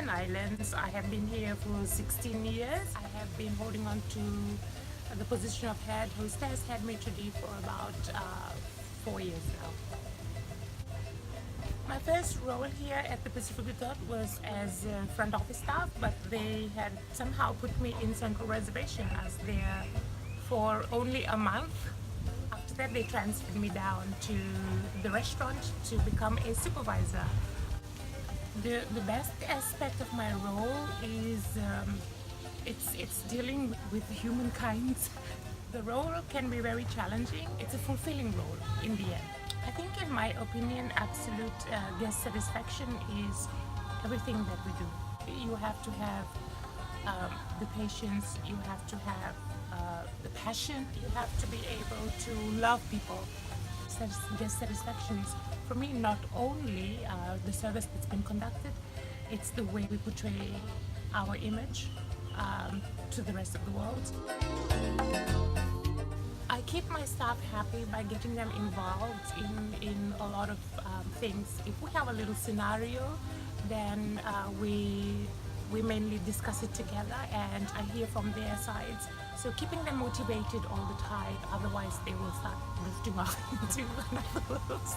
Cayman Islands. I have been here for 16 years. I have been holding on to the position of head hostess, head maitre d' for about 4 years now. My first role here at the Pacific Resort was as front office staff, but they had somehow put me in central reservation. I was there for only a month. After that, they transferred me down to the restaurant to become a supervisor. The best aspect of my role is it's dealing with humankind. The role can be very challenging. It's a fulfilling role in the end. I think, in my opinion, absolute guest satisfaction is everything that we do. You have to have the patience, you have to have the passion, you have to be able to love people. Guest satisfaction is, for me, not only the service that's been conducted, it's the way we portray our image to the rest of the world. I keep my staff happy by getting them involved in a lot of things. If we have a little scenario, then we mainly discuss it together, and I hear from their sides. So keeping them motivated all the time, otherwise they will start drifting off into another world.